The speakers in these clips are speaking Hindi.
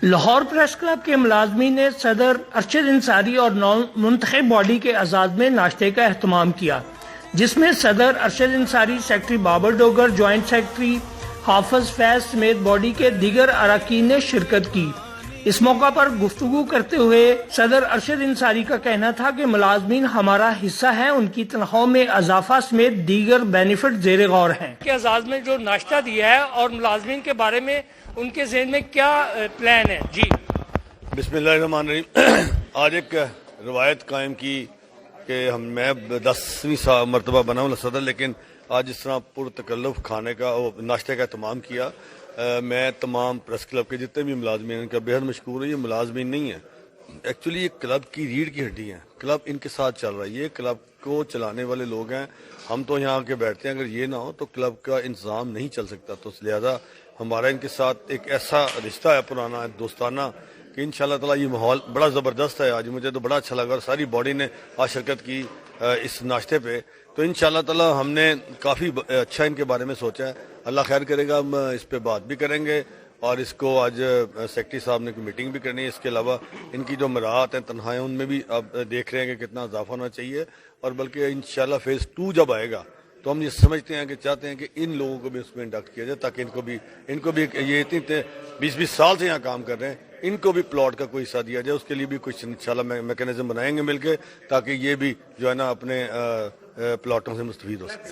लाहौर प्रेस क्लब के मुलाजमीन ने सदर अरशद अंसारी और मुंतखब बॉडी के एजाज में नाश्ते का एहतमाम किया, जिसमें सदर Arshad Ansari, secretary Babar Dogar, joint secretary Hafiz Faiz समेत बॉडी के दीगर अरकान ने शिरकत की। इस मौका पर गुफ्तगू करते हुए सदर अरशद अंसारी का कहना था कि मुलाजमीन हमारा हिस्सा है, उनकी तनख्वाह में इजाफा समेत दीगर बेनिफिट जेर गौर हैं। के एजाज में जो नाश्ता दिया है और मुलाजमीन के बारे में उनके ज़हन में क्या प्लान है? जी बिस्मिल्लाहिर्रहमानिर्रहीम। आज एक रवायत कायम की कि मैं 10वीं मरतबा बना हूँ सदर, लेकिन आज इस तरह पुरतकल्लुफ़ खाने का नाश्ते का एहतमाम किया। मैं तमाम प्रेस क्लब के जितने भी मुलाजमीन इनका बेहद मशकूर हूँ। ये मुलाजमीन नहीं है, एक्चुअली ये क्लब की रीढ़ की हड्डी है। क्लब इनके साथ चल रहा है, ये क्लब को चलाने वाले लोग हैं। हम तो यहाँ आके बैठते हैं, अगर ये ना हो तो क्लब का इंतजाम नहीं चल सकता। तो लिहाजा हमारा इनके साथ एक ऐसा रिश्ता है पुराना दोस्ताना कि इंशाल्लाह ताला ये माहौल बड़ा ज़बरदस्त है। आज मुझे तो बड़ा अच्छा लगा और सारी बॉडी ने आज शिरकत की इस नाश्ते पे। तो इंशाल्लाह ताला हमने काफ़ी अच्छा इनके बारे में सोचा है। अल्लाह खैर करेगा, हम इस पे बात भी करेंगे और इसको आज सेक्रेटरी साहब ने मीटिंग भी करनी है। इसके अलावा इनकी जो मराहत हैं, तनख्वाहें, उनमें भी अब देख रहे हैं कि कितना इजाफा होना चाहिए। और बल्कि इंशाल्लाह फेज़ 2 जब आएगा तो हम ये समझते हैं कि चाहते हैं कि इन लोगों को भी उसमें इंडक्ट किया जाए, ताकि इनको भी ये इतने 20-20 साल से यहाँ काम कर रहे हैं, इनको भी प्लॉट का कोई हिस्सा दिया जाए। उसके लिए भी कुछ इंशाल्लाह मैकेनिज्म बनाएंगे मिलके, ताकि ये भी जो है ना अपने प्लॉटों से मुस्तफीद हो सके।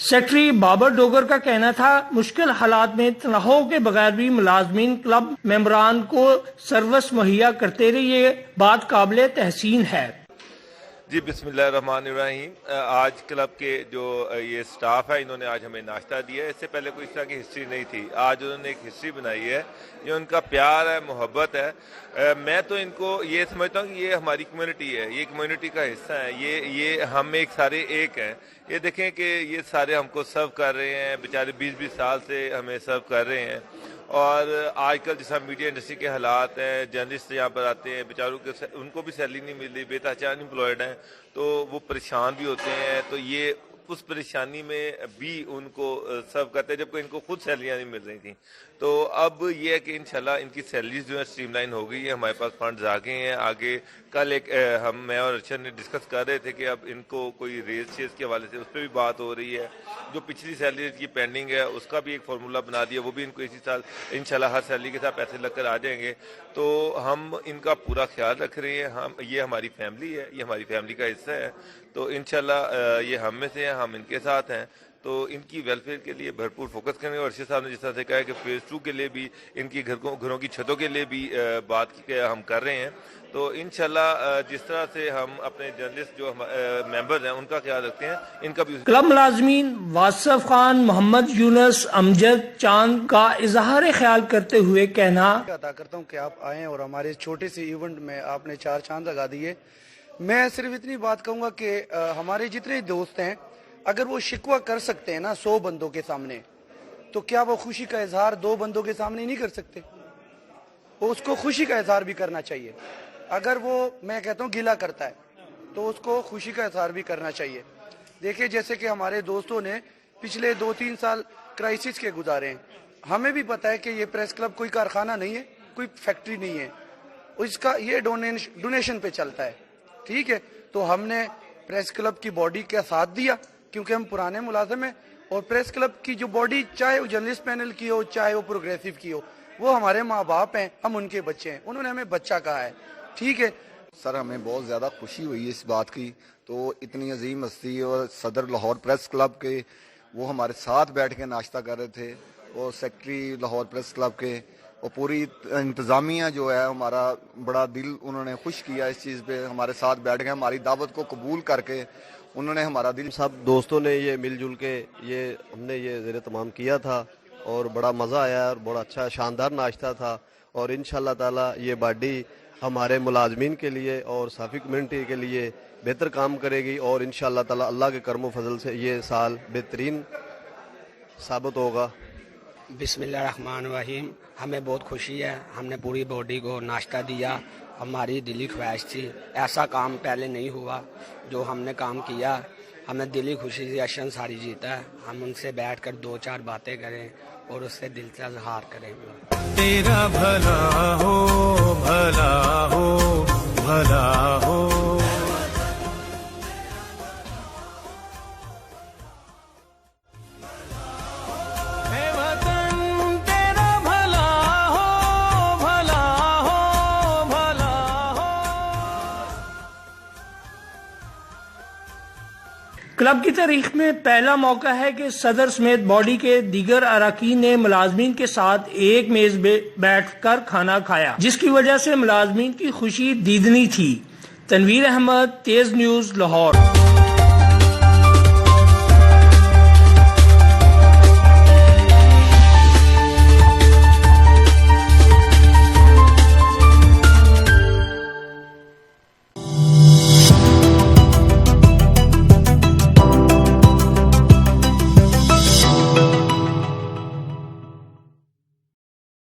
सेक्रेटरी बाबर डोगर का कहना था, मुश्किल हालात में तनख्वाहों के बगैर भी मुलाजमीन क्लब मेंबरान को सर्विस मुहैया करते रहे, ये बात काबिल तहसीन है। जी बिस्मिल्लाहिर्रहमानिर्रहीम। आज क्लब के जो ये स्टाफ है, इन्होंने आज हमें नाश्ता दिया है। इससे पहले कोई इस तरह की हिस्ट्री नहीं थी। आज उन्होंने एक हिस्ट्री बनाई है, ये उनका प्यार है, मोहब्बत है। मैं तो इनको ये समझता हूँ कि ये हमारी कम्युनिटी है, ये कम्युनिटी का हिस्सा है। ये हम एक सारे एक हैं। ये देखें कि ये सारे हमको सर्व कर रहे हैं, बेचारे 20-20 साल से हमें सर्व कर रहे हैं। और आजकल जैसा मीडिया इंडस्ट्री के हालात हैं, जर्नलिस्ट यहाँ पर आते हैं, बेचारों के उनको भी सैलरी नहीं मिल रही, बेतहाशान एम्प्लॉयड हैं, तो वो परेशान भी होते हैं। तो ये उस परेशानी में भी उनको सर्व करते हैं, जबकि इनको खुद सैलरियाँ नहीं मिल रही थी। तो अब ये है कि इंशाल्लाह इनकी सैलरीज जो है स्ट्रीमलाइन हो गई है, हमारे पास फंड्स आ गए हैं। आगे कल मैं और अर्शद ने डिस्कस कर रहे थे कि अब इनको कोई रेज शेज के हवाले से उस पर भी बात हो रही है। जो पिछली सैलरी की पेंडिंग है उसका भी एक फार्मूला बना दिया, वो भी इनको इसी साल इंशाल्लाह हर सैलरी के साथ पैसे लगकर आ जाएंगे। तो हम इनका पूरा ख्याल रख रहे हैं। ये हमारी फैमिली है, ये हमारी फैमिली का हिस्सा है। तो इंशाल्लाह ये हम में से हैं, हम इनके साथ हैं। तो इनकी वेलफेयर के लिए भरपूर फोकस करेंगे। और अर्शद साहब ने जिस तरह से कहा है कि फेज़ 2 के लिए भी, इनकी घरों की छतों के लिए भी बात हम कर रहे हैं। तो इंशाल्लाह जिस तरह से हम अपने जर्नलिस्ट जो मेंबर्स हैं उनका ख्याल रखते हैं, इनका भी। क्लब मुलाजमीन वासिफ खान, मोहम्मद यूनुस, अमजद चांद का इजहार ख्याल करते हुए कहना अदा करता हूँ कि आप आए और हमारे छोटे से इवेंट में आपने 4 चांद लगा दिए। मैं सिर्फ इतनी बात कहूँगा कि हमारे जितने दोस्त हैं, अगर वो शिकवा कर सकते हैं ना 100 बंदों के सामने, तो क्या वो खुशी का इजहार 2 बंदों के सामने नहीं कर सकते? वो उसको खुशी का इजहार भी करना चाहिए। अगर वो, मैं कहता हूँ, गिला करता है तो उसको खुशी का इजहार भी करना चाहिए। देखिए, जैसे कि हमारे दोस्तों ने पिछले 2-3 साल क्राइसिस के गुजारे हैं। हमें भी पता है कि ये प्रेस क्लब कोई कारखाना नहीं है, कोई फैक्ट्री नहीं है, इसका ये डोनेशन पे चलता है। ठीक है, तो हमने प्रेस क्लब की बॉडी का साथ दिया क्योंकि हम पुराने मुलाजिम हैं। और प्रेस क्लब की जो बॉडी, चाहे वो जर्नलिस्ट पैनल की हो, चाहे वो प्रोग्रेसिव की हो, वो हमारे माँ बाप हैं, हम उनके बच्चे हैं। उन्होंने हमें बच्चा कहा है। ठीक है सर, हमें बहुत ज़्यादा खुशी हुई इस बात की। तो इतनी अजीम हस्ती और सदर लाहौर प्रेस क्लब के वो हमारे साथ बैठ के नाश्ता कर रहे थे, और सेक्रेटरी लाहौर प्रेस क्लब के और पूरी इंतज़ामिया जो है, हमारा बड़ा दिल उन्होंने खुश किया इस चीज़ पे। हमारे साथ बैठ गए, हमारी दावत को कबूल करके उन्होंने हमारा दिल। सब दोस्तों ने ये मिलजुल के हमने ये ज़ेर तमाम किया था और बड़ा मज़ा आया और बड़ा अच्छा शानदार नाश्ता था। और इंशाल्लाह ताला ये बॉडी हमारे मुलाजमीन के लिए और साफ़ी कम्युनिटी के लिए बेहतर काम करेगी। और इंशाल्लाह ताला अल्लाह के करम फजल से ये साल बेहतरीन साबित होगा। बिस्मिल्लाहिर्रहमानिर्रहीम। हमें बहुत खुशी है, हमने पूरी बॉडी को नाश्ता दिया। हमारी दिली ख्वाहिश थी, ऐसा काम पहले नहीं हुआ जो हमने काम किया। हमें दिली खुशी से अर्शद अंसारी जीता है। हम उनसे बैठकर 2-4 बातें करें और उससे दिल से इजहार करें। तेरा भला हो, भला हो, भला हो। क्लब की तारीख में पहला मौका है कि सदर समेत बॉडी के दीगर अरकान ने मुलाजमीन के साथ एक मेज बैठकर खाना खाया, जिसकी वजह से मुलाजमीन की खुशी दीदनी थी। तनवीर अहमद, तेज न्यूज़, लाहौर।